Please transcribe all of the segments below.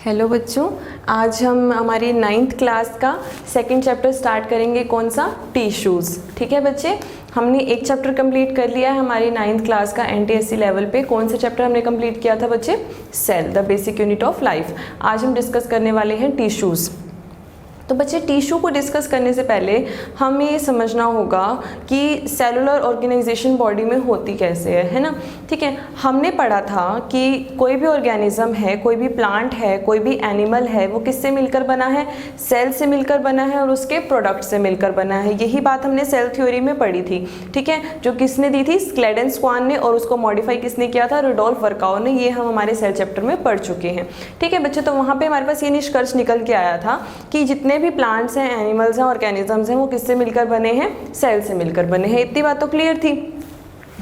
Hello बच्चों, आज हम हमारी 9th क्लास का सेकंड चैप्टर स्टार्ट करेंगे। कौन सा? टिश्यूज़। ठीक है बच्चे, हमने एक चैप्टर कंप्लीट कर लिया है हमारी 9th क्लास का NTSC लेवल पे। कौन सा चैप्टर हमने कंप्लीट किया था बच्चे? Cell, the basic unit of life. आज हम डिस्कस करने वाले हैं टिश्यूज़। तो बच्चे, टिश्यू को डिस्कस करने से पहले हमें ये समझना होगा कि सेलुलर ऑर्गेनाइजेशन बॉडी में होती कैसे है ना। ठीक है, हमने पढ़ा था कि कोई भी ऑर्गेनिज्म है, कोई भी प्लांट है, कोई भी एनिमल है, वो किससे मिलकर बना है? सेल से मिलकर बना है और उसके प्रोडक्ट से मिलकर बना है। यही बात हमने सेल थ्योरी में पढ़ी थी। ठीक है, जो किसने दी थी? स्क्लेडेन-स्क्वान ने, और उसको मॉडिफाई किसने किया था? रुडोल्फ वर्काउ ने। ये हम हमारे सेल चैप्टर में पढ़ चुके हैं। ठीक है बच्चे, तो वहाँ पे हमारे पास ये निष्कर्ष निकल के आया था कि जितने भी प्लांट्स हैं, एनिमल्स हैं, ऑर्गेनिजम्स हैं, वो किससे मिलकर बने हैं? सेल से मिलकर बने हैं। इतनी बात तो क्लियर थी।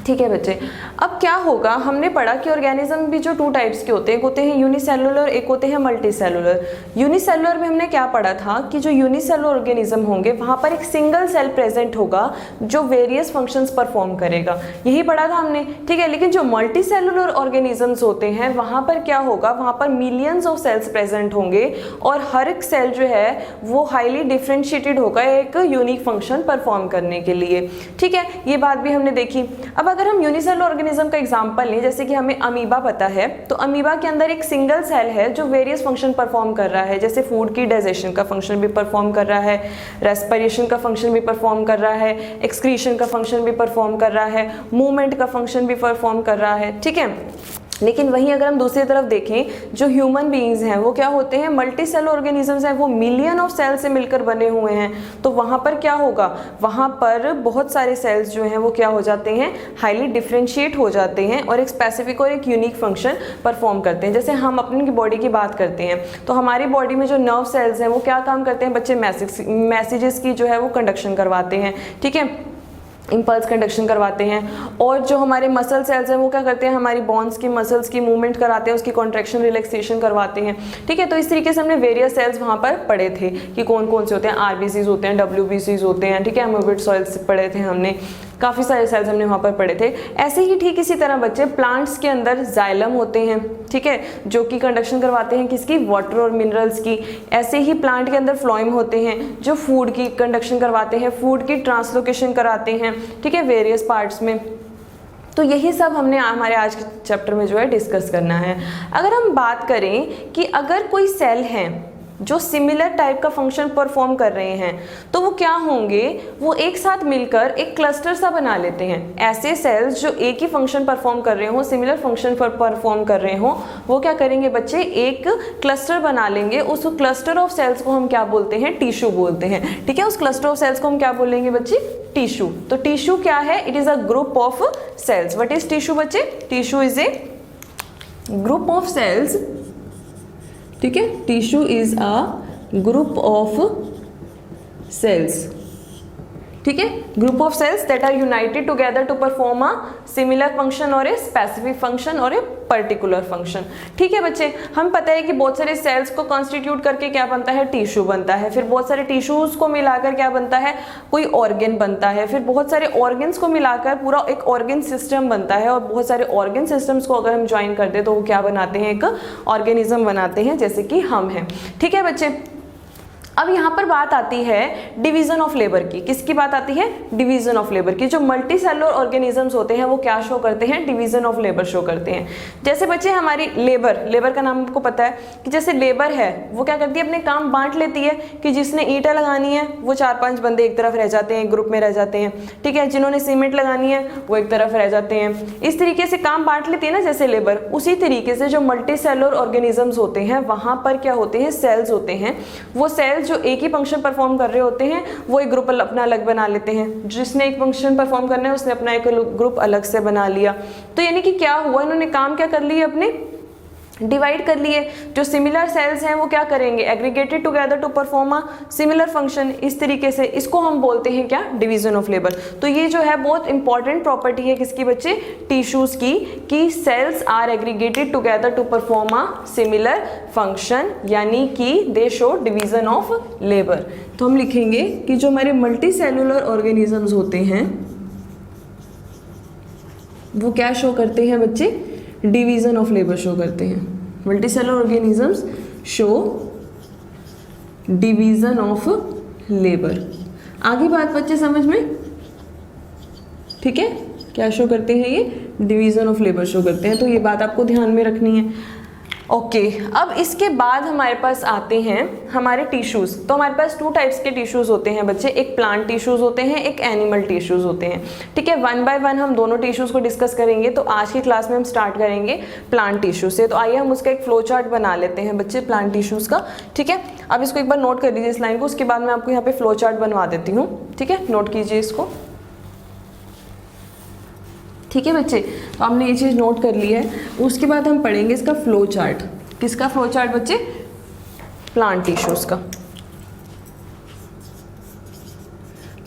ठीक है बच्चे, अब क्या होगा? हमने पढ़ा कि ऑर्गेनिज्म भी जो 2 टाइप्स के होते हैं, एक होते हैं यूनिसेलुलर, एक होते हैं मल्टीसेलुलर। यूनिसेलुलर में हमने क्या पढ़ा था कि जो यूनिसेलुलर ऑर्गेनिज्म होंगे वहाँ पर एक सिंगल सेल प्रेजेंट होगा जो वेरियस फंक्शंस परफॉर्म करेगा। यही पढ़ा था हमने। ठीक है, लेकिन जो मल्टीसेलुलर ऑर्गेनिजम्स होते हैं वहाँ पर क्या होगा? वहाँ पर मिलियंस ऑफ सेल्स प्रेजेंट होंगे और हर एक सेल जो है वो हाईली डिफ्रेंशिएटेड होगा एक यूनिक फंक्शन परफॉर्म करने के लिए। ठीक है, ये बात भी हमने देखी। अब अगर हम यूनिसेलुलर ऑर्गेनिज्म का एग्जांपल लें, जैसे कि हमें अमीबा पता है, तो अमीबा के अंदर एक सिंगल सेल है जो वेरियस फंक्शन परफॉर्म कर रहा है। जैसे फूड की डाइजेशन का फंक्शन भी परफॉर्म कर रहा है, रेस्पिरेशन का फंक्शन भी परफॉर्म कर रहा है, एक्सक्रीशन का फंक्शन भी परफॉर्म कर रहा है, मूवमेंट का फंक्शन भी परफॉर्म कर रहा है। ठीक है, लेकिन वहीं अगर हम दूसरी तरफ देखें, जो ह्यूमन बीइंग्स हैं वो क्या होते हैं? मल्टी सेल ऑर्गेनिजम्स हैं, वो मिलियन ऑफ सेल से मिलकर बने हुए हैं। तो वहाँ पर क्या होगा? वहाँ पर बहुत सारे सेल्स जो हैं वो क्या हो जाते हैं? हाईली डिफ्रेंशिएट हो जाते हैं और एक स्पेसिफिक और एक यूनिक फंक्शन परफॉर्म करते हैं। जैसे हम अपनी बॉडी की बात करते हैं तो हमारी बॉडी में जो नर्व सेल्स हैं वो क्या काम करते हैं बच्चे? मैसेजेस की जो है वो कंडक्शन करवाते हैं। ठीक है, इम्पल्स कंडक्शन करवाते हैं। और जो हमारे मसल सेल्स हैं वो क्या करते हैं? हमारी बोन्स की, मसल्स की मूवमेंट कराते हैं, उसकी कॉन्ट्रैक्शन रिलैक्सेशन करवाते हैं। ठीक है, तो इस तरीके से हमने वेरियस सेल्स वहाँ पर पढ़े थे कि कौन कौन से होते हैं। RBCs होते हैं, WBCs होते हैं। ठीक है, एमोबिड सॉइल्स पढ़े थे हमने, काफ़ी सारे सेल्स हमने वहाँ पर पढ़े थे। ऐसे ही ठीक इसी तरह बच्चे प्लांट्स के अंदर जाइलम होते हैं। ठीक है, जो कि कंडक्शन करवाते हैं किसकी? वाटर और मिनरल्स की। ऐसे ही प्लांट के अंदर फ्लोएम होते हैं जो फूड की कंडक्शन करवाते हैं, फूड की ट्रांसलोकेशन कराते हैं। ठीक है, वेरियस पार्ट्स में। तो यही सब हमने हमारे आज के चैप्टर में जो है डिस्कस करना है। अगर हम बात करें कि अगर कोई सेल है जो सिमिलर टाइप का फंक्शन परफॉर्म कर रहे हैं तो वो क्या होंगे? वो एक साथ मिलकर एक क्लस्टर सा बना लेते हैं। ऐसे सेल्स जो एक ही फंक्शन परफॉर्म कर रहे हो, सिमिलर फंक्शन पर परफॉर्म कर रहे हो, वो क्या करेंगे बच्चे? एक क्लस्टर बना लेंगे। उस क्लस्टर ऑफ सेल्स को हम क्या बोलते हैं? टिश्यू बोलते हैं। ठीक है, उस क्लस्टर ऑफ सेल्स को हम क्या बोलेंगे बच्चे? टिश्यू। तो टिश्यू क्या है? It is a group of cells. What is tissue बच्चे? Tissue is a group of cells. ठीक है, tissue is a group of cells. ठीक है, group of cells that are united together to perform a similar function और a specific function और a particular function. ठीक है बच्चे, हम पता है कि बहुत सारे सेल्स को कॉन्स्टिट्यूट करके क्या बनता है? टिश्यू बनता है। फिर बहुत सारे टिश्यूज को मिलाकर क्या बनता है? कोई ऑर्गन बनता है। फिर बहुत सारे ऑर्गन्स को मिलाकर पूरा एक ऑर्गन सिस्टम बनता है। और बहुत सारे ऑर्गन सिस्टम्स को अगर हम ज्वाइन कर दे तो वो क्या बनाते हैं? एक ऑर्गेनिज्म बनाते हैं, जैसे कि हम हैं। ठीक है बच्चे, अब यहाँ पर बात आती है डिवीजन ऑफ लेबर की। किसकी बात आती है? डिवीजन ऑफ लेबर की। जो मल्टी सेलुलर ऑर्गेनिजम्स होते हैं वो क्या शो करते हैं? डिवीजन ऑफ लेबर शो करते हैं। जैसे बच्चे हमारी लेबर का नाम आपको पता है कि जैसे लेबर है वो क्या करती है? अपने काम बांट लेती है कि जिसने ईंटें लगानी है वो 4-5 बंदे एक तरफ रह जाते हैं, ग्रुप में रह जाते हैं। ठीक है, जिन्होंने सीमेंट लगानी है वो एक तरफ रह जाते हैं। इस तरीके से काम बांट लेती है ना जैसे लेबर। उसी तरीके से जो मल्टी सेलुलर ऑर्गेनिजम्स होते हैं वहाँ पर क्या होते हैं? सेल्स होते हैं। वो सेल्स जो एक ही फंक्शन परफॉर्म कर रहे होते हैं वो एक ग्रुप अपना अलग बना लेते हैं। जिसने एक फंक्शन परफॉर्म करना है उसने अपना एक ग्रुप अलग से बना लिया। तो यानी कि क्या हुआ? इन्होंने काम क्या कर लिए? अपने डिवाइड कर लिए। जो सिमिलर सेल्स हैं वो क्या करेंगे? Aggregated together to perform a similar function. इस तरीके से इसको हम बोलते हैं क्या? Division of labour. तो ये जो है बहुत इंपॉर्टेंट प्रॉपर्टी है किसकी बच्चे? टिश्यूज की, कि cells are aggregated together to perform a similar function, यानी कि they show division of labour. तो हम लिखेंगे कि जो हमारे मल्टी सेलुलर ऑर्गेनिजम्स होते हैं वो क्या शो करते हैं बच्चे? डिवीजन ऑफ लेबर शो करते हैं। Multicellular organisms show division of labour. आगे बात बच्चे समझ में, ठीक है, क्या शो करते हैं ये, डिवीजन ऑफ लेबर शो करते हैं, तो ये बात आपको ध्यान में रखनी है। ओके अब इसके बाद हमारे पास आते हैं हमारे टिश्यूज़। तो हमारे पास 2 टाइप्स के टिश्यूज़ होते हैं बच्चे, एक प्लांट टिश्यूज़ होते हैं, एक एनिमल टिश्यूज़ होते हैं, ठीक है। 1 बाय 1 हम दोनों टिश्यूज़ को डिस्कस करेंगे। तो आज की क्लास में हम स्टार्ट करेंगे प्लांट टिश्यू से। तो आइए हम उसका एक फ्लो चार्ट बना लेते हैं बच्चे प्लांट टिश्यूज़ का, ठीक है। अब इसको एक बार नोट कर लीजिए इस लाइन को, उसके बाद मैं आपको यहाँ पे फ्लो चार्ट बनवा देती हूँ, ठीक है, नोट कीजिए इसको, ठीक है बच्चे। तो हमने ये चीज़ नोट कर ली है। उसके बाद हम पढ़ेंगे इसका फ्लो चार्ट। किसका फ्लो चार्ट बच्चे, प्लांट टिश्यूज का।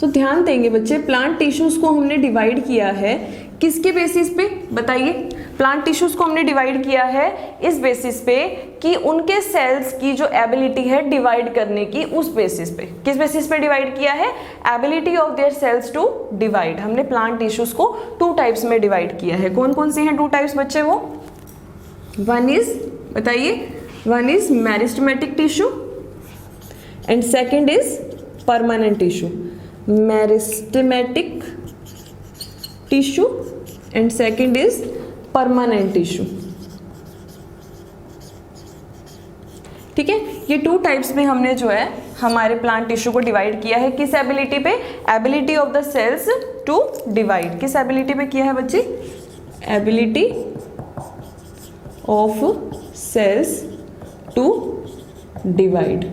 तो ध्यान देंगे बच्चे, प्लांट टिश्यूज को हमने डिवाइड किया है किसके बेसिस पे, बताइए। प्लांट टिश्यूज को हमने डिवाइड किया है इस बेसिस पे कि उनके सेल्स की जो एबिलिटी है डिवाइड करने की, उस बेसिस पे। किस बेसिस पे डिवाइड किया है, ability of their cells to divide. हमने प्लांट टिश्यूज को 2 टाइप्स में डिवाइड किया है। कौन कौन से हैं 2 टाइप्स बच्चे, वो 1 इज, बताइए, 1 is meristematic tissue and second is permanent tissue. Meristematic tissue and second is permanent tissue, ठीक है। ये 2 टाइप्स में हमने जो है हमारे प्लांट टिश्यू को डिवाइड किया है। किस एबिलिटी पे, ability of the cells to divide. किस एबिलिटी पे किया है बच्चे, ability of cells to divide,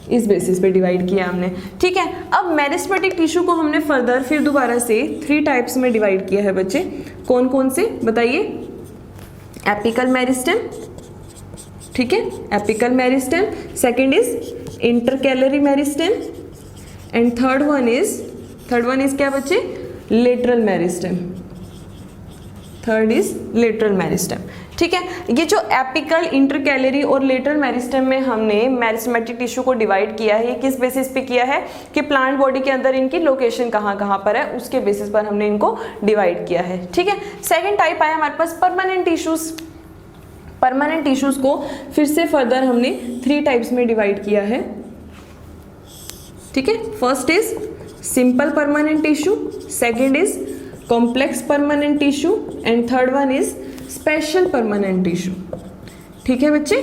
इस बेसिस पे डिवाइड किया हमने, ठीक है। अब मेरिस्टेमेटिक टिश्यू को हमने फर्दर फिर दोबारा से 3 टाइप्स में डिवाइड किया है बच्चे। कौन कौन से, बताइए। एपिकल मेरिस्टेम, ठीक है, apical meristem, second is intercalary meristem and third one is क्या बच्चे, lateral meristem. Third is lateral meristem, ठीक है। ये जो एपिकल, इंटरकैलरी और लेटरल मेरिस्टेम में हमने मेरिस्टेमेटिक टिश्यू को डिवाइड किया है, ये किस बेसिस पे किया है कि प्लांट बॉडी के अंदर इनकी लोकेशन कहाँ कहाँ पर है, उसके बेसिस पर हमने इनको डिवाइड किया है, ठीक है। सेकंड टाइप आया हमारे पास परमानेंट टिश्यूज। परमानेंट टिश्यूज को फिर से फर्दर हमने 3 टाइप्स में डिवाइड किया है, ठीक है। First is simple permanent tissue, second is complex permanent tissue and third one is special permanent tissue, ठीक है बच्चे।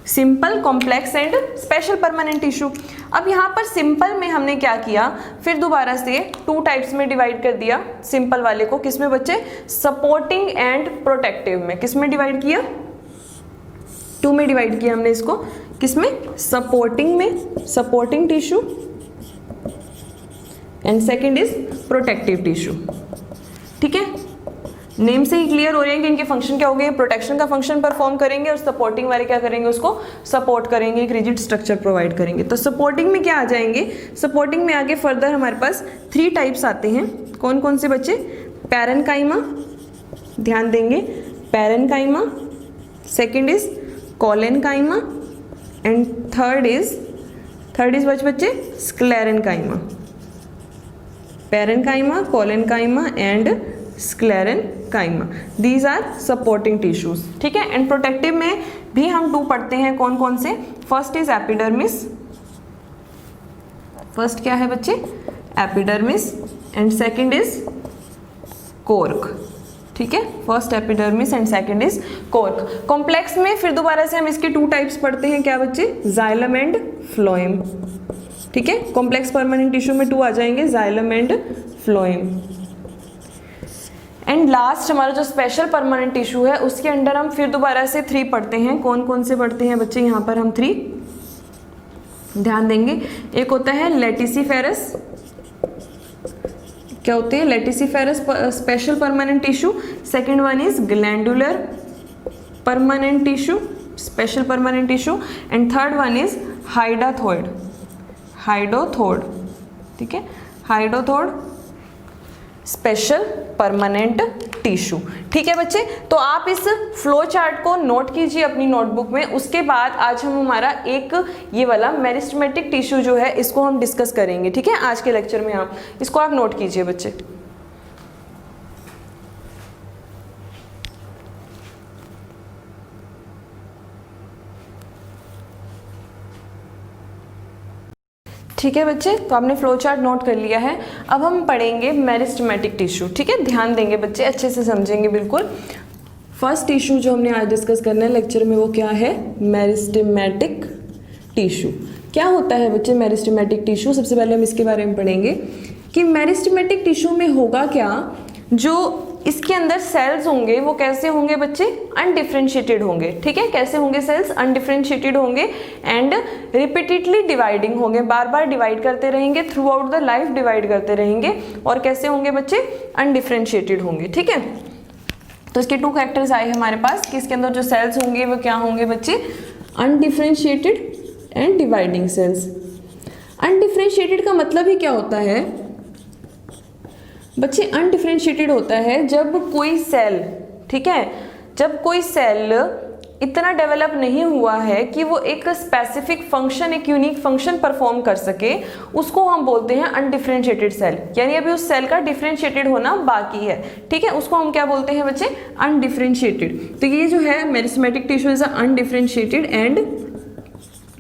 Simple, complex and special permanent tissue. अब यहाँ पर सिंपल में हमने क्या किया, फिर दोबारा से 2 टाइप्स में डिवाइड कर दिया सिंपल वाले को। किस में बच्चे, सपोर्टिंग एंड प्रोटेक्टिव में। किस में डिवाइड किया, 2 में डिवाइड किया हमने इसको। किस में, सपोर्टिंग में, supporting tissue and second is protective tissue, ठीक है। नेम से ही क्लियर हो रहे हैं कि इनके फंक्शन क्या हो गए, प्रोटेक्शन का फंक्शन परफॉर्म करेंगे और सपोर्टिंग वाले क्या करेंगे, उसको सपोर्ट करेंगे, एक रिजिड स्ट्रक्चर प्रोवाइड करेंगे। तो सपोर्टिंग में क्या आ जाएंगे, सपोर्टिंग में आगे फर्दर हमारे पास 3 टाइप्स आते हैं। कौन कौन से बच्चे, पैरेन्काइमा, ध्यान देंगे, parenchyma, second is collenchyma and third is बच्चे sclerenchyma. Parenchyma, collenchyma and sclerenchyma, these are supporting tissues, ठीक है। एंड प्रोटेक्टिव में भी हम 2 पढ़ते हैं। कौन कौन से, फर्स्ट इज एपिडर्मिस, फर्स्ट क्या है बच्चे, epidermis and second is cork, ठीक है। First epidermis and second is cork. Complex में फिर दोबारा से हम इसके 2 टाइप्स पढ़ते हैं, क्या बच्चे, जाइलम एंड फ्लोएम, ठीक है। कॉम्प्लेक्स परमानेंट टिश्यू में 2 आ जाएंगे, xylem and phloem. And last हमारा जो स्पेशल परमानेंट टिश्यू है उसके अंडर हम फिर दोबारा से 3 पढ़ते हैं। कौन कौन से पढ़ते हैं बच्चे, यहाँ पर हम 3 ध्यान देंगे। एक होता है लेटिसिफेरस, क्या होते हैं, laticiferous special permanent tissue. Second one is glandular permanent tissue, special permanent tissue and third one is hydathode, hydathode, ठीक है, हाइडोथोड स्पेशल परमानेंट टिश्यू, ठीक है बच्चे। तो आप इस फ्लो चार्ट को नोट कीजिए अपनी नोटबुक में। उसके बाद आज हम हमारा एक ये वाला मेरिस्टेमेटिक टिश्यू जो है इसको हम डिस्कस करेंगे, ठीक है, आज के लेक्चर में। आप इसको आप नोट कीजिए बच्चे। ठीक है बच्चे, तो आपने फ्लो चार्ट नोट कर लिया है। अब हम पढ़ेंगे मेरिस्टेमेटिक टिश्यू। ठीक है, ध्यान देंगे बच्चे, अच्छे से समझेंगे बिल्कुल। फर्स्ट टिश्यू जो हमने आज डिस्कस करना है लेक्चर में वो क्या है, मेरिस्टेमेटिक टिश्यू। क्या होता है बच्चे मेरिस्टेमेटिक टिश्यू? सबसे पहले हम इसके बारे में पढ़ेंगे कि मेरिस्टेमेटिक टिश्यू में होगा क्या, जो इसके अंदर सेल्स होंगे वो कैसे होंगे बच्चे, अनडिफरेंशिएटेड होंगे। ठीक है, कैसे होंगे सेल्स, अनडिफरेंशिएटेड होंगे एंड रिपीटेडली डिवाइडिंग होंगे, बार बार डिवाइड करते रहेंगे, through out the life divide करते रहेंगे, और कैसे होंगे बच्चे, अनडिफरेंशिएटेड होंगे। ठीक है, तो इसके टू कैरेक्टर्स आए हमारे पास कि इसके अंदर जो सेल्स होंगे वो क्या होंगे बच्चे, undifferentiated and dividing cells. Undifferentiated का मतलब ही क्या होता है बच्चे, अनडिफरेंशिएटेड होता है जब कोई सेल, ठीक है, जब कोई सेल इतना डेवलप नहीं हुआ है कि वो एक स्पेसिफिक फंक्शन, एक यूनिक फंक्शन परफॉर्म कर सके, उसको हम बोलते हैं अनडिफरेंशिएटेड सेल। यानी अभी उस सेल का डिफरेंशिएटेड होना बाकी है। ठीक है, उसको हम क्या बोलते हैं बच्चे, अनडिफरेंशिएटेड। तो ये जो है meristematic tissue is undifferentiated and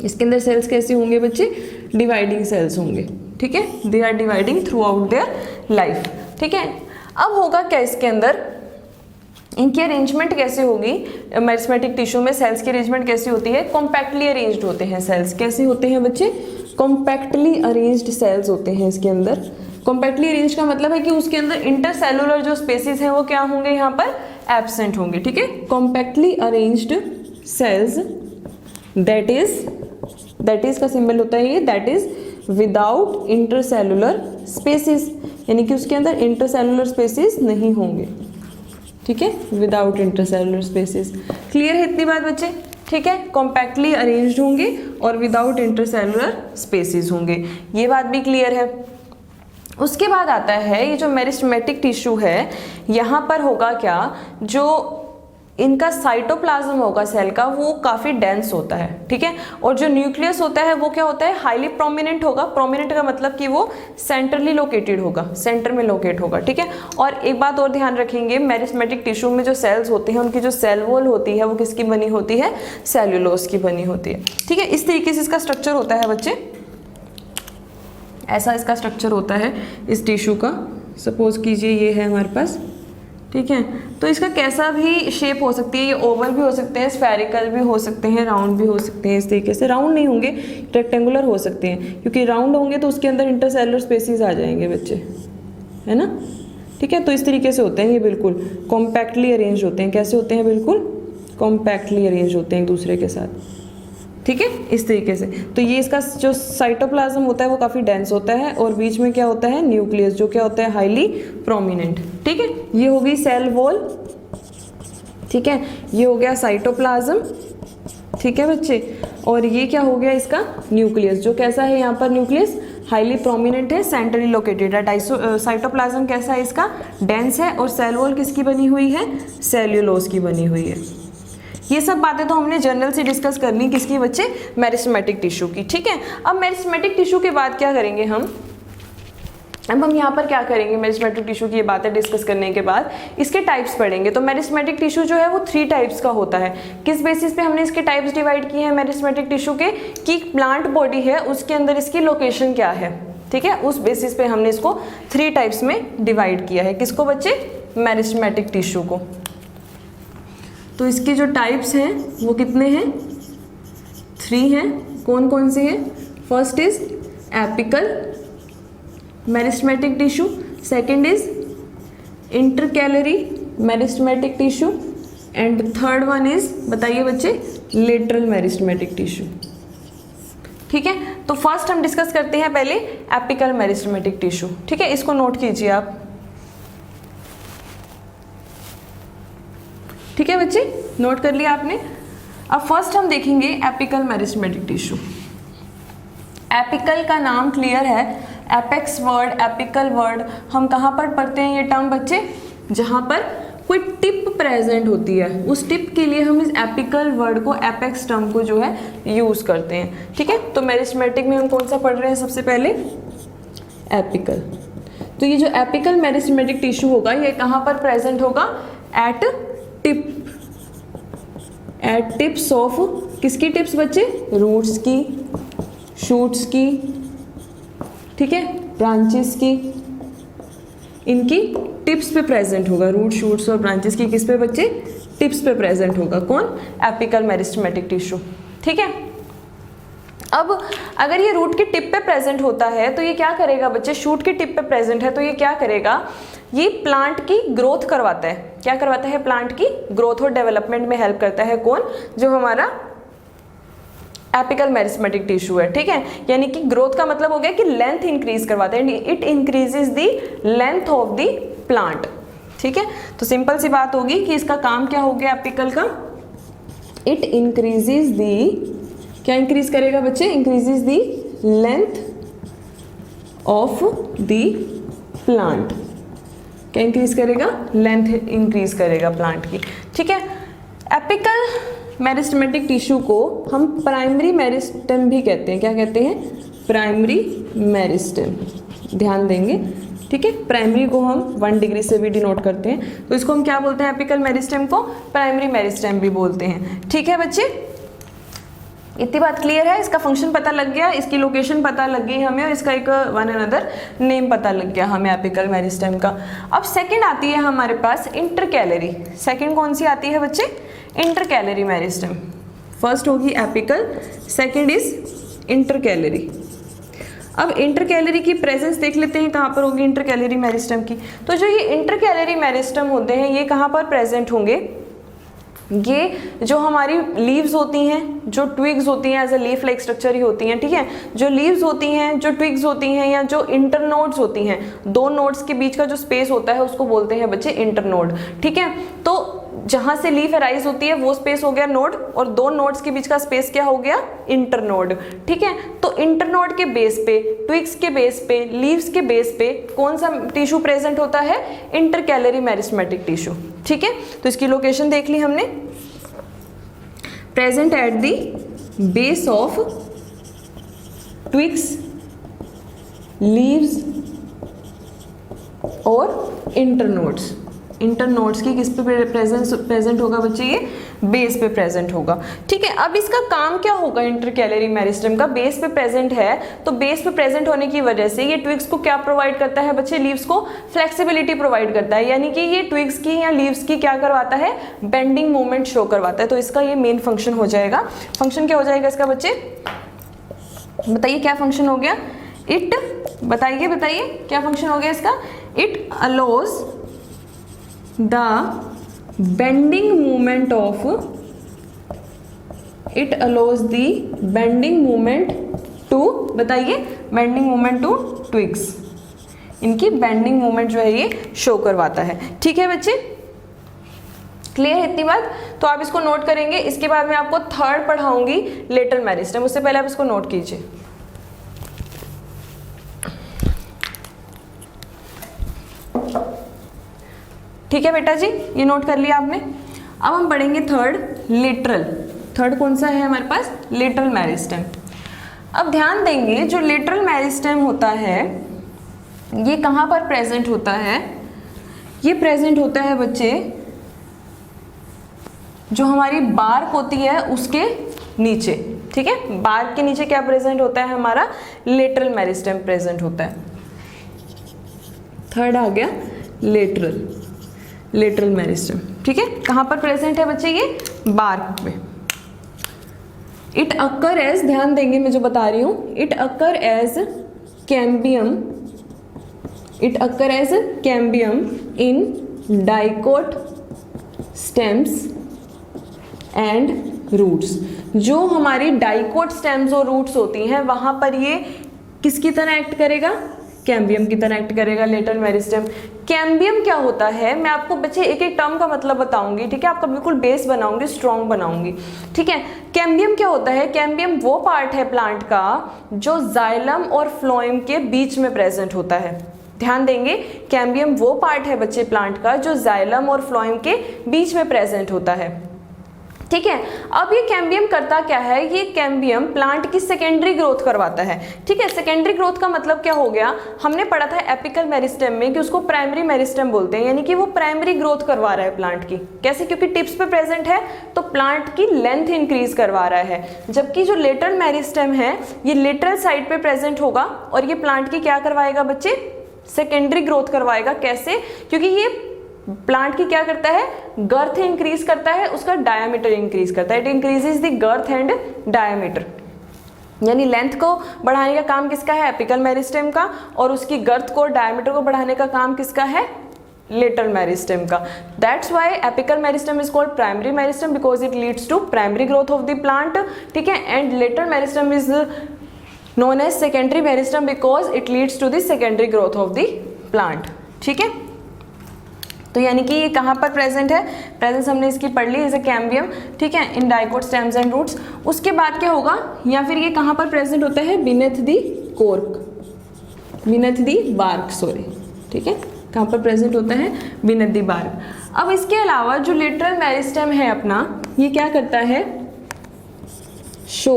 इसके अंदर सेल्स कैसे होंगे बच्चे, डिवाइडिंग सेल्स होंगे। ठीक है, they are dividing throughout their life. ठीक है, अब होगा क्या इसके अंदर, इनकी अरेंजमेंट कैसे होगी मेरिस्टेमेटिक टिश्यू में, सेल्स की अरेंजमेंट कैसी होती है, कॉम्पैक्टली अरेंज्ड होते हैं सेल्स। कैसे होते हैं बच्चे, कॉम्पैक्टली अरेंज्ड सेल्स होते हैं इसके अंदर। कॉम्पैक्टली अरेंज्ड का मतलब है कि उसके अंदर इंटरसेलुलर जो स्पेसिस हैं वो क्या होंगे, यहाँ पर एब्सेंट होंगे। ठीक है, compactly arranged cells, that is का सिंबल होता है ये, that is without intercellular spaces, यानी कि उसके अंदर इंटरसेलुलर स्पेसिस नहीं होंगे। ठीक है, विदाउट इंटरसेलुलर स्पेसिस। क्लियर है इतनी बात बच्चे? ठीक है, कॉम्पैक्टली अरेंज्ड होंगे और विदाउट इंटरसेलुलर स्पेसिस होंगे, ये बात भी क्लियर है। उसके बाद आता है ये जो मेरिस्टेमेटिक टिश्यू है, यहाँ पर होगा क्या, जो इनका साइटोप्लाज्म होगा सेल का वो काफ़ी डेंस होता है। ठीक है, और जो न्यूक्लियस होता है वो क्या होता है, हाईली प्रोमिनेंट होगा। प्रोमिनेंट का मतलब कि वो सेंट्रली लोकेटेड होगा, सेंटर में लोकेट होगा। ठीक है, और एक बात और ध्यान रखेंगे, मेरिस्टेमेटिक टिश्यू में जो सेल्स होते हैं उनकी जो सेल वॉल होती है वो किसकी बनी होती है, सेल्यूलोज की बनी होती है। ठीक है, इस तरीके से इसका स्ट्रक्चर होता है बच्चे, ऐसा इसका स्ट्रक्चर होता है इस टिश्यू का। सपोज कीजिए ये है हमारे पास, ठीक है, तो इसका कैसा भी शेप हो सकती है, ये ओवल भी हो सकते हैं, स्फेरिकल भी हो सकते हैं, राउंड भी हो सकते हैं। इस तरीके से राउंड नहीं होंगे, रेक्टेंगुलर हो सकते हैं, क्योंकि राउंड होंगे तो उसके अंदर इंटरसेलुलर स्पेसिस आ जाएंगे बच्चे, है ना। ठीक है, तो इस तरीके से होते हैं ये, बिल्कुल कॉम्पैक्टली अरेंज होते हैं। कैसे होते हैं, बिल्कुल कॉम्पैक्टली अरेंज होते हैं एक दूसरे के साथ। ठीक है, इस तरीके से। तो ये इसका जो साइटोप्लाज्म होता है वो काफ़ी डेंस होता है, और बीच में क्या होता है, न्यूक्लियस, जो क्या होता है, हाईली प्रोमिनेंट। ठीक है, ये हो गई सेल वॉल। ठीक है, ये हो गया साइटोप्लाज्म। ठीक है बच्चे, और ये क्या हो गया इसका न्यूक्लियस, जो कैसा है यहाँ पर न्यूक्लियस, हाईली प्रोमिनेंट है, सेंट्रली लोकेटेड है। साइटोप्लाज्म कैसा है इसका, डेंस है, और सेल वॉल किसकी बनी हुई है, सेल्यूलोज की बनी हुई है। ये सब बातें तो हमने जनरल से डिस्कस करनी किसकी बच्चे, मेरिस्टेमेटिक टिश्यू की। ठीक है, अब मेरिस्टेमेटिक टिश्यू के बाद क्या करेंगे हम, अब हम यहाँ पर क्या करेंगे, मेरिस्टेमेटिक टिश्यू की ये बातें डिस्कस करने के बाद इसके टाइप्स पढ़ेंगे। तो मेरिस्टेमेटिक टिश्यू जो है वो 3 टाइप्स का होता है। किस बेसिस पे हमने इसके टाइप्स डिवाइड किए हैं मेरिस्टेमेटिक टिश्यू के, कि प्लांट बॉडी है उसके अंदर इसकी लोकेशन क्या है। ठीक है, उस बेसिस पे हमने इसको 3 टाइप्स में डिवाइड किया है। किसको बच्चे, मेरिस्टेमेटिक टिश्यू को। तो इसके जो टाइप्स हैं वो कितने हैं, 3 हैं। कौन कौन से हैं, first is apical meristematic tissue, second is intercalary meristematic tissue, and third one is, बताइए बच्चे, लेटरल मेरिस्टेमेटिक टिश्यू। ठीक है, तो फर्स्ट हम डिस्कस करते हैं पहले एपिकल मेरिस्टेमेटिक टिश्यू। ठीक है, इसको नोट कीजिए आप। ठीक है बच्चे, नोट कर लिया आपने। अब फर्स्ट हम देखेंगे एपिकल मेरिस्टेमेटिक टिश्यू। एपिकल का नाम क्लियर है, एपेक्स वर्ड, एपिकल वर्ड हम कहाँ पर पढ़ते हैं ये टर्म बच्चे, जहाँ पर कोई टिप प्रेजेंट होती है, उस टिप के लिए हम इस एपिकल वर्ड को, एपेक्स टर्म को जो है यूज करते हैं। ठीक है, तो मेरिस्टेमेटिक में हम कौन सा पढ़ रहे हैं, सबसे पहले एपिकल। तो ये जो एपिकल मेरिस्टेमेटिक टिश्यू होगा ये कहाँ पर प्रेजेंट होगा, एट टिप्स ऑफ, किसकी टिप्स बच्चे, रूट्स की, शूट्स की, ठीक है, ब्रांचेस की, इनकी टिप्स पे प्रेजेंट होगा। रूट, शूट्स और ब्रांचेस की किस पे बच्चे? टिप्स पे प्रेजेंट होगा। कौन? Apical meristematic tissue. ठीक है, अब अगर ये रूट की टिप पे प्रेजेंट होता है तो ये क्या करेगा बच्चे? शूट की टिप पे प्रेजेंट है तो ये क्या करेगा? ये प्लांट की ग्रोथ करवाता है। क्या करवाता है? प्लांट की ग्रोथ और डेवलपमेंट में हेल्प करता है। कौन? जो हमारा एपिकल मेरिस्टेमेटिक टिश्यू है। ठीक है, यानी कि ग्रोथ का मतलब हो गया कि लेंथ इंक्रीज करवाता है। It increases the length of the plant. ठीक है, तो सिंपल सी बात होगी कि इसका काम क्या हो गया एपिकल का? इट इंक्रीजेस द, क्या इंक्रीज करेगा बच्चे? Increases the length of the plant. क्या इंक्रीज करेगा? लेंथ इंक्रीज करेगा प्लांट की। ठीक है, एपिकल मेरिस्टेमेटिक टिश्यू को हम प्राइमरी मेरिस्टेम भी कहते हैं। क्या कहते हैं? Primary meristem. ध्यान देंगे। ठीक है, प्राइमरी को हम 1 डिग्री से भी डिनोट करते हैं, तो इसको हम क्या बोलते हैं? एपिकल मेरिस्टेम को प्राइमरी मेरिस्टेम भी बोलते हैं। ठीक है बच्चे, इतनी बात क्लियर है? इसका फंक्शन पता लग गया, इसकी लोकेशन पता लग गई हमें, और इसका एक वन अनदर नेम पता लग गया हमें एपिकल मेरिस्टेम का। अब सेकंड आती है हमारे पास इंटरकैलरी। सेकंड कौन सी आती है बच्चे? Intercalary meristem. फर्स्ट होगी एपिकल, सेकंड इज इंटरकैलरी। अब इंटरकैलरी की प्रेजेंस देख लेते हैं कहाँ पर होगी इंटरकैलरी मेरिस्टेम की। तो जो ये इंटरकैलरी मेरिस्टेम होते हैं ये कहाँ पर प्रेजेंट होंगे? ये जो हमारी लीव्स होती हैं, जो ट्विग्स होती हैं, as a leaf like structure ही होती हैं। ठीक है, जो लीव्स होती हैं, जो ट्विग्स होती हैं, या जो इंटरनोड्स होती हैं, दो नोड्स के बीच का जो स्पेस होता है उसको बोलते हैं बच्चे इंटरनोड। ठीक है, तो जहां से लीफ अराइज होती है वो स्पेस हो गया नोड, और दो नोड्स के बीच का स्पेस क्या हो गया? इंटरनोड। ठीक है, तो इंटरनोड के बेस पे, ट्विग्स के बेस पे, लीव्स के बेस पे कौन सा टिश्यू प्रेजेंट होता है? Intercalary meristematic tissue. ठीक है, तो इसकी लोकेशन देख ली हमने। Present at the base of twigs, leaves और इंटरनोड्स। इंटरनोड्स की किस पे प्रेजेंट होगा बच्चे? ये बेस पे प्रेजेंट होगा। ठीक है, अब इसका काम क्या होगा इंटरकैलरी मेरिस्टेम का? बेस पे प्रेजेंट है तो बेस पे प्रेजेंट होने की वजह से ये ट्विग्स को क्या प्रोवाइड करता है बच्चे? लीव्स को फ्लेक्सिबिलिटी प्रोवाइड करता है, यानी कि ये ट्विग्स की या लीव्स की क्या करवाता है? बेंडिंग मूवमेंट शो करवाता है। तो इसका ये मेन फंक्शन हो जाएगा। फंक्शन क्या हो जाएगा इसका बच्चे? बताइए क्या फंक्शन हो गया? इट, बताइए बताइए क्या फंक्शन हो गया इसका? It allows the bending movement of, it allows the bending movement to, बताइए, bending movement to twigs। इनकी बेंडिंग मूवमेंट जो है ये शो करवाता है। ठीक है बच्चे, क्लियर है इतनी बात? तो आप इसको नोट करेंगे। इसके बाद मैं आपको थर्ड पढ़ाऊंगी लेटरल मेरिस्टेम, उससे पहले आप इसको नोट कीजिए। ठीक है बेटा जी, ये नोट कर लिया आपने। अब हम पढ़ेंगे थर्ड, लेटरल। थर्ड कौन सा है हमारे पास? Lateral meristem. अब ध्यान देंगे, जो लेटरल मेरिस्टेम होता है ये कहाँ पर प्रेजेंट होता है? ये प्रेजेंट होता है बच्चे जो हमारी बार्क होती है उसके नीचे। ठीक है, बार्क के नीचे क्या प्रेजेंट होता है? हमारा लेटरल मेरिस्टेम प्रेजेंट होता है। थर्ड आ गया लेटरल, लेटरल मेरिस्टेम। ठीक है, कहाँ पर प्रेजेंट है बच्चे? ये बार्क पे। इट अकर एज, ध्यान देंगे मैं जो बता रही हूँ, it occur as cambium, it occur as cambium in dicot stems and roots. जो हमारी डाइकोट स्टेम्स और रूट्स होती हैं वहां पर ये किसकी तरह एक्ट करेगा? कैम्बियम की तरह एक्ट करेगा लेटरल मेरिस्टेम। कैम्बियम क्या होता है मैं आपको बच्चे एक एक टर्म का मतलब बताऊंगी। ठीक है, आपका बिल्कुल बेस बनाऊंगी, स्ट्रॉन्ग बनाऊंगी। ठीक है, कैम्बियम क्या होता है? कैम्बियम वो पार्ट है प्लांट का जो जाइलम और फ्लोएम के बीच में प्रेजेंट होता है। ध्यान देंगे, कैम्बियम वो पार्ट है बच्चे प्लांट का जो जाइलम और फ्लोएम के बीच में प्रेजेंट होता है। ठीक है। अब ये कैम्बियम करता क्या है, ये कैम्बियम प्लांट की सेकेंडरी ग्रोथ करवाता है। ठीक है, सेकेंडरी ग्रोथ का मतलब क्या हो गया, हमने पढ़ा था एपिकल मेरिस्टेम में कि उसको प्राइमरी मेरिस्टेम बोलते हैं, यानी कि वो प्राइमरी ग्रोथ करवा रहा है प्लांट की। कैसे, क्योंकि टिप्स पे प्रेजेंट है तो प्लांट की लेंथ इंक्रीज करवा रहा है। जबकि जो लेटरल मेरिस्टेम है ये लेटरल साइड पे प्रेजेंट होगा और ये प्लांट की क्या करवाएगा बच्चे, सेकेंडरी ग्रोथ करवाएगा। कैसे, क्योंकि ये प्लांट की क्या करता है, गर्थ इंक्रीज करता है, उसका डायामीटर इंक्रीज करता है। It increases the girth and diameter, यानी लेंथ को बढ़ाने का काम किसका है, एपिकल मेरिस्टेम का, और उसकी गर्थ को, डायामीटर को बढ़ाने का काम किसका है, लेटरल मेरिस्टेम का। That's why apical meristem is called primary meristem because it leads to primary growth of the plant. ठीक है, and lateral meristem is known as secondary meristem because it leads to the secondary growth of the plant. ठीक है, तो यानी कि ये कहाँ पर प्रेजेंट है, प्रेजेंस हमने इसकी पढ़ ली, इज अ कैम्बियम। ठीक है, in dicot stems and roots. उसके बाद क्या होगा, या फिर ये कहाँ पर प्रेजेंट होता है, बीनेथ दी कोर्क, बीनेथ दी बार्क, सॉरी। ठीक है, कहाँ पर प्रेजेंट होता है, बीनेथ दी बार्क। अब इसके अलावा जो लेटरल मेरिस्टेम है अपना, ये क्या करता है, शो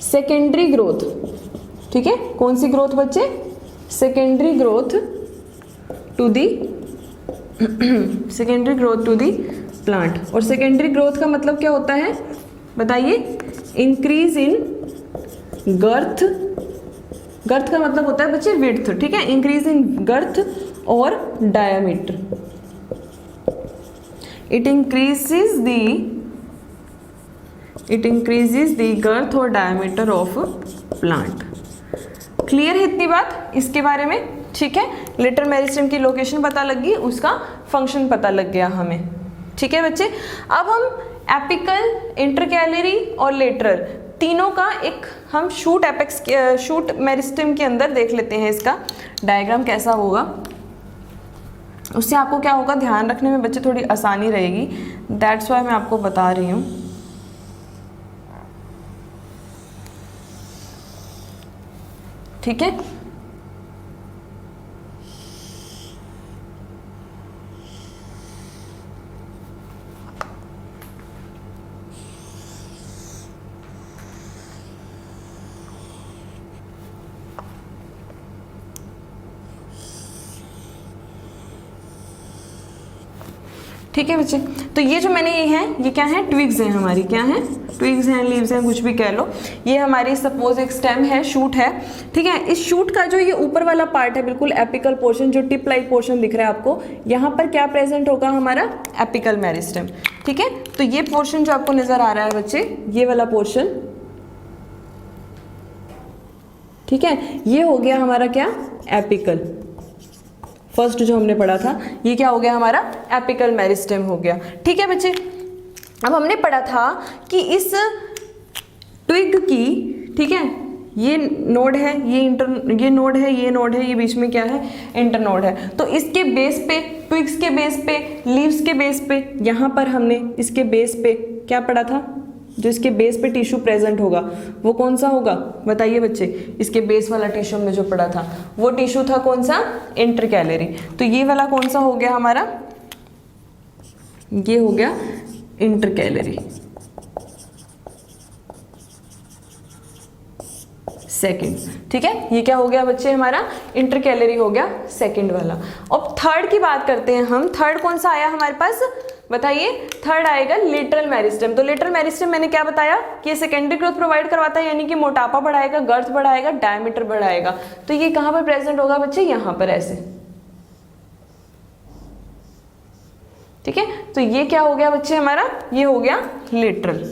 सेकेंडरी ग्रोथ। ठीक है, कौन सी ग्रोथ बच्चे, secondary growth to the secondary growth to the plant. और सेकेंडरी ग्रोथ का मतलब क्या होता है बताइए, इंक्रीज इन गर्थ, गर्थ का मतलब होता है बच्चे विड्थ। ठीक है, इंक्रीज इन गर्थ और diameter, it increases the girth और डायामीटर ऑफ प्लांट। क्लियर है इतनी बात इसके बारे में। ठीक है, लेटरल मेरिस्टेम की लोकेशन पता लग गई, उसका फंक्शन पता लग गया हमें। ठीक है बच्चे, अब हम एपिकल, इंटरकैलरी और लेटरल तीनों का एक हम शूट एपेक्स, शूट मेरिस्टेम के अंदर देख लेते हैं इसका डायग्राम कैसा होगा। उससे आपको क्या होगा, ध्यान रखने में बच्चे थोड़ी आसानी रहेगी। दैट्स वाई मैं आपको बता रही हूँ। ठीक है, ठीक है बच्चे, तो ये जो मैंने ये हैं, ये क्या है, ट्विग्स हैं हमारी, क्या है, ट्विग्स हैं, लीव्स हैं, कुछ भी कह लो। ये हमारी सपोज एक स्टेम है, शूट है। ठीक है, इस शूट का जो ये ऊपर वाला पार्ट है, बिल्कुल एपिकल पोर्शन, जो टिप लाइक पोर्शन दिख रहा है आपको, यहाँ पर क्या प्रेजेंट होगा, हमारा एपिकल मेरिस्टेम। ठीक है, तो ये पोर्शन जो आपको नजर आ रहा है बच्चे, ये वाला पोर्शन, ठीक है, ये हो गया हमारा क्या, एपिकल। फर्स्ट जो हमने पढ़ा था, ये क्या हो गया, हमारा एपिकल मेरिस्टेम हो गया। ठीक है बच्चे, अब हमने पढ़ा था कि इस ट्विग की, ठीक है, ये नोड है, ये नोड है, ये नोड है, ये बीच में क्या है, इंटरनोड है। तो इसके बेस पे, ट्विग्स के बेस पे, लीव्स के बेस पे, यहाँ पर हमने इसके बेस पे क्या पढ़ा था, जो इसके बेस पे टिश्यू प्रेजेंट होगा वो कौन सा होगा बताइए बच्चे, इसके बेस वाला टिश्यू में जो पढ़ा था वो टिश्यू था कौन सा, इंटरकैलरी। तो ये वाला कौन सा हो गया हमारा, ये हो गया इंटरकैलरी, सेकंड। ठीक है, ये क्या हो गया बच्चे, हमारा इंटरकैलरी हो गया सेकंड वाला। अब थर्ड की बात करते हैं हम। थर्ड कौन सा आया हमारे पास बताइए, थर्ड आएगा लेटरल मेरिस्टेम। तो लेटरल मेरिस्टेम मैंने क्या बताया कि ये सेकेंडरी ग्रोथ प्रोवाइड करवाता है, यानी कि मोटापा बढ़ाएगा, गर्थ बढ़ाएगा, डायमीटर बढ़ाएगा। तो ये कहां पर प्रेजेंट होगा बच्चे, यहां पर ऐसे। ठीक है, तो ये क्या हो गया बच्चे हमारा, ये हो गया लेटरल,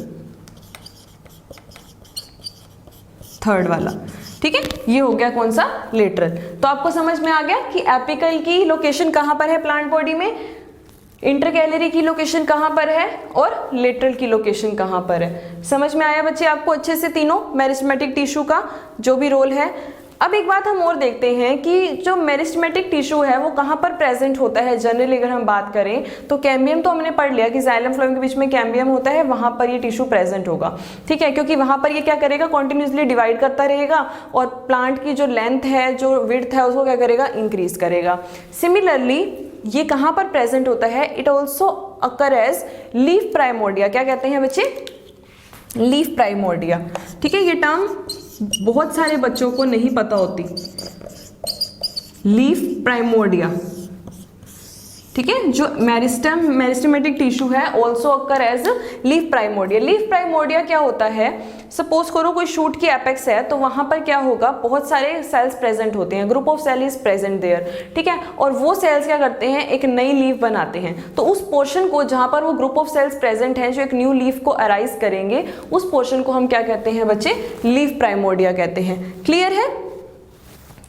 थर्ड वाला। ठीक है, ये हो गया कौन सा, लेटरल। तो आपको समझ में आ गया कि एपिकल की लोकेशन कहां पर है प्लांट बॉडी में, इंटरकैलरी की लोकेशन कहां पर है और लेटरल की लोकेशन कहां पर है। समझ में आया बच्चे आपको अच्छे से तीनों मेरिस्टेमेटिक टिश्यू का जो भी रोल है। अब एक बात हम और देखते हैं कि जो मेरिस्टेमेटिक टिश्यू है वो कहाँ पर प्रेजेंट होता है। जनरली अगर हम बात करें तो कैम्बियम तो हमने पढ़ लिया कि जाइलम फ्लोएम के बीच में कैम्बियम होता है, वहाँ पर ये टिश्यू प्रेजेंट होगा। ठीक है, क्योंकि वहाँ पर ये क्या करेगा, कॉन्टिन्यूसली डिवाइड करता रहेगा और प्लांट की जो लेंथ है, जो विड्थ है, उसको क्या करेगा, इंक्रीज करेगा। सिमिलरली ये कहाँ पर प्रेजेंट होता है? It also occur as leaf primordia. क्या कहते हैं बच्चे? Leaf primordia. ठीक है, ये टर्म बहुत सारे बच्चों को नहीं पता होती, लीफ प्राइमोर्डिया। ठीक है, जो मेरिस्टेमेटिक टिश्यू है also occur as leaf primordia. Leaf primordia क्या होता है? सपोज करो कोई शूट की एपेक्स है, तो वहां पर क्या होगा, बहुत सारे सेल्स प्रेजेंट होते हैं, group of cell is present there. ठीक है, और वो सेल्स क्या करते हैं, एक नई लीफ बनाते हैं। तो उस पोर्शन को जहां पर वो ग्रुप ऑफ सेल्स प्रेजेंट हैं जो एक न्यू लीफ को अराइज करेंगे, उस पोर्शन को हम क्या कहते हैं बच्चे? लीफ प्राइमोर्डिया कहते हैं। क्लियर है?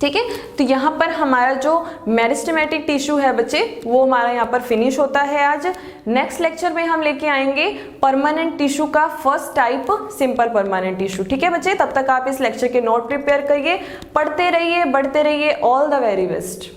ठीक है, तो यहाँ पर हमारा जो मेरिस्टेमेटिक टिश्यू है बच्चे, वो हमारा यहाँ पर फिनिश होता है आज। नेक्स्ट लेक्चर में हम लेके आएंगे परमानेंट टिश्यू का first type, simple permanent tissue. ठीक है बच्चे, तब तक आप इस लेक्चर के नोट प्रिपेयर करिए, पढ़ते रहिए, बढ़ते रहिए। All the very best.